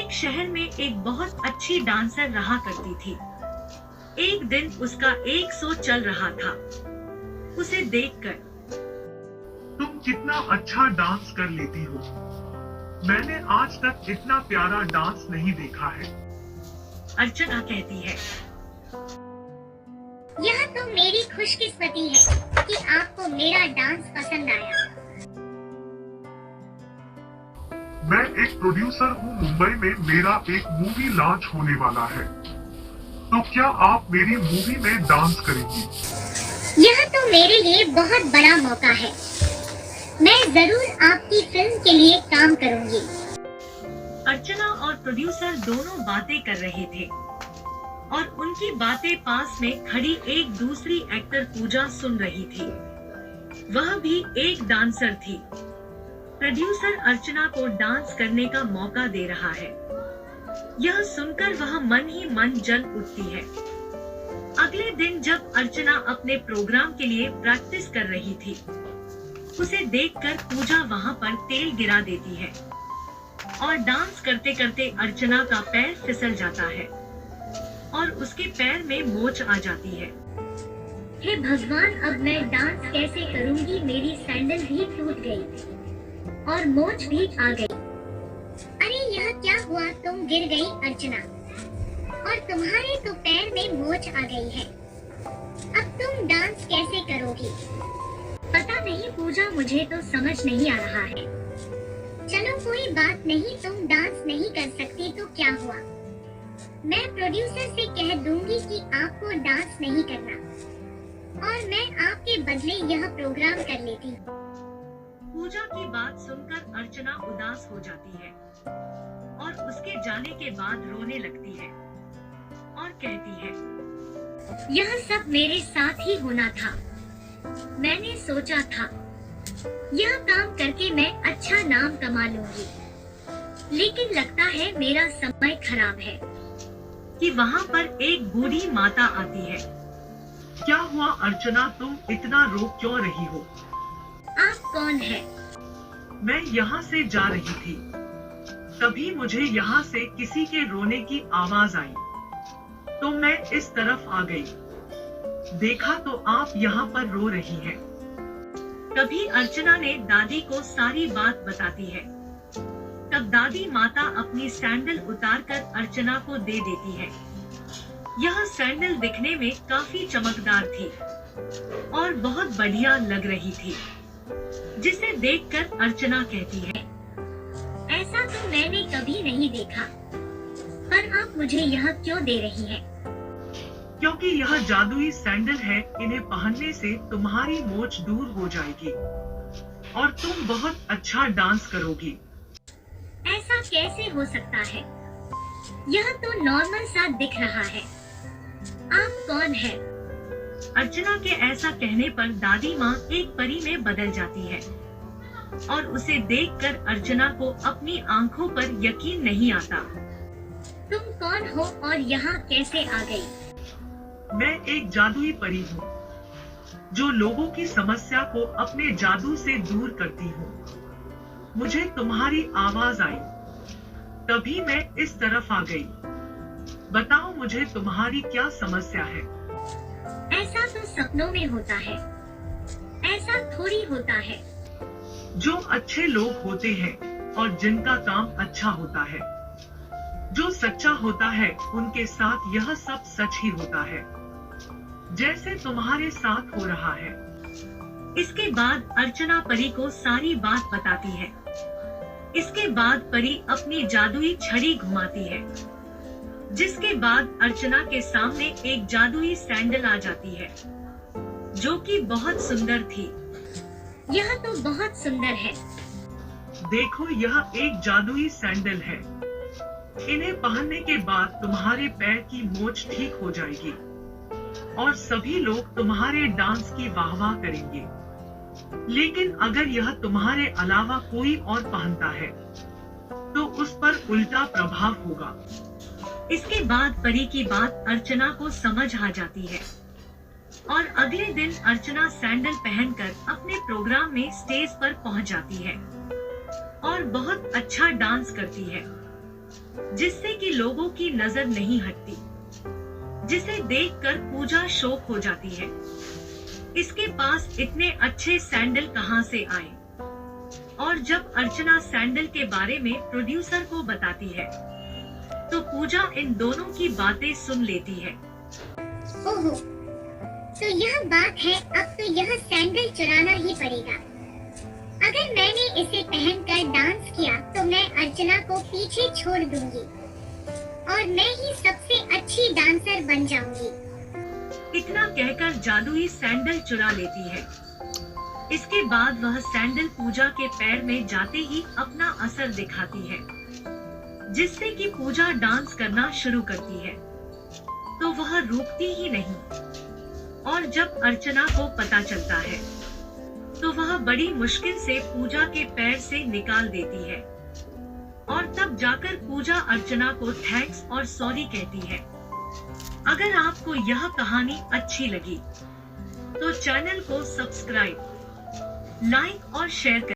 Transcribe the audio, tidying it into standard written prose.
एक शहर में एक बहुत अच्छी डांसर रहा करती थी। एक दिन उसका एक शो चल रहा था। उसे देखकर, तुम कितना अच्छा डांस कर लेती हो। मैंने आज तक इतना प्यारा डांस नहीं देखा है। अर्चना कहती है। यह तो मेरी खुशकिस्मती है कि आपको मेरा डांस पसंद आया। मैं एक प्रोड्यूसर हूँ। मुंबई में मेरा एक मूवी लॉन्च होने वाला है, तो क्या आप मेरी मूवी में डांस करेंगी? यह तो मेरे लिए बहुत बड़ा मौका है। मैं जरूर आपकी फिल्म के लिए काम करूंगी। अर्चना और प्रोड्यूसर दोनों बातें कर रहे थे और उनकी बातें पास में खड़ी एक दूसरी एक्टर पूजा सुन रही थी। वह भी एक डांसर थी। प्रोड्यूसर अर्चना को डांस करने का मौका दे रहा है। यह सुनकर वह मन ही मन जल उठती है। अगले दिन जब अर्चना अपने प्रोग्राम के लिए प्रैक्टिस कर रही थी, उसे देखकर पूजा वहां पर तेल गिरा देती है और डांस करते करते अर्चना का पैर फिसल जाता है और उसके पैर में मोच आ जाती है। हे भगवान, अब मैं डांस कैसे करूंगी? मेरी सैंडल भी टूट गई और मोच भी आ गई। अरे यह क्या हुआ? तुम गिर गई अर्चना, और तुम्हारे तो पैर में मोच आ गई है। अब तुम डांस कैसे करोगी? पता नहीं पूजा, मुझे तो समझ नहीं आ रहा है। चलो कोई बात नहीं, तुम डांस नहीं कर सकती तो क्या हुआ? मैं प्रोड्यूसर से कह दूंगी कि आपको डांस नहीं करना और मैं आपके बदले यह प्रोग्राम कर लेती। पूजा की बात सुनकर अर्चना उदास हो जाती है और उसके जाने के बाद रोने लगती है और कहती है, यह सब मेरे साथ ही होना था। मैंने सोचा था यह काम करके मैं अच्छा नाम कमा लूंगी, लेकिन लगता है मेरा समय खराब है। कि वहाँ पर एक बूढ़ी माता आती है। क्या हुआ अर्चना, तुम इतना रो क्यों रही हो? आप कौन है? मैं यहाँ से जा रही थी, तभी मुझे यहाँ से किसी के रोने की आवाज आई, तो मैं इस तरफ आ गई। देखा तो आप यहाँ पर रो रही हैं। तभी अर्चना ने दादी को सारी बात बताती है। तब दादी माता अपनी सैंडल उतारकर अर्चना को दे देती है। यह सैंडल दिखने में काफी चमकदार थी और बहुत बढ़िया लग रही थी, जिसे देखकर अर्चना कहती है, ऐसा तो मैंने कभी नहीं देखा, पर आप मुझे यह क्यों दे रही हैं? क्योंकि यह जादुई सैंडल है। इन्हें पहनने से तुम्हारी मोच दूर हो जाएगी और तुम बहुत अच्छा डांस करोगी। ऐसा कैसे हो सकता है? यह तो नॉर्मल सा दिख रहा है। आप कौन है? अर्चना के ऐसा कहने पर दादी माँ एक परी में बदल जाती है और उसे देखकर अर्चना को अपनी आंखों पर यकीन नहीं आता। तुम कौन हो और यहाँ कैसे आ गई? मैं एक जादुई परी हूँ, जो लोगों की समस्या को अपने जादू से दूर करती हूँ। मुझे तुम्हारी आवाज आई, तभी मैं इस तरफ आ गई। बताओ मुझे तुम्हारी क्या समस्या है? ऐसा तो सपनों में होता है, ऐसा थोड़ी होता है। जो अच्छे लोग होते हैं और जिनका काम अच्छा होता है, जो सच्चा होता है, उनके साथ यह सब सच ही होता है, जैसे तुम्हारे साथ हो रहा है। इसके बाद अर्चना परी को सारी बात बताती है। इसके बाद परी अपनी जादुई छड़ी घुमाती है, जिसके बाद अर्चना के सामने एक जादुई सैंडल आ जाती है, जो कि बहुत सुंदर थी। यह तो बहुत सुंदर है। देखो, यह एक जादुई सैंडल है। इन्हें पहनने के बाद तुम्हारे पैर की मोच ठीक हो जाएगी और सभी लोग तुम्हारे डांस की वाहवाह करेंगे। लेकिन अगर यह तुम्हारे अलावा कोई और पहनता है, तो उस पर उल्टा प्रभाव होगा। इसके बाद परी की बात अर्चना को समझ आ जाती है और अगले दिन अर्चना सैंडल पहनकर अपने प्रोग्राम में स्टेज पर पहुंच जाती है और बहुत अच्छा डांस करती है। जिससे कि लोगों की नजर नहीं हटती, जिसे देखकर पूजा शॉक हो जाती है। इसके पास इतने अच्छे सैंडल कहां से आए? और जब अर्चना सैंडल के बारे में प्रोड्यूसर को बताती है तो पूजा इन दोनों की बातें सुन लेती है। ओहो, तो यह बात है, अब तो यह सैंडल चुराना ही पड़ेगा। अगर मैंने इसे पहनकर डांस किया तो मैं अर्चना को पीछे छोड़ दूंगी और मैं ही सबसे अच्छी डांसर बन जाऊंगी। इतना कहकर जादुई सैंडल चुरा लेती है। इसके बाद वह सैंडल पूजा के पैर में जाते ही अपना असर दिखाती है, जिससे कि पूजा डांस करना शुरू करती है। तो वह रुकती ही नहीं, और जब अर्चना को पता चलता है तो वह बड़ी मुश्किल से पूजा के पैर से निकाल देती है, और तब जाकर पूजा अर्चना को थैंक्स और सॉरी कहती है। अगर आपको यह कहानी अच्छी लगी तो चैनल को सब्सक्राइब, लाइक और शेयर करें।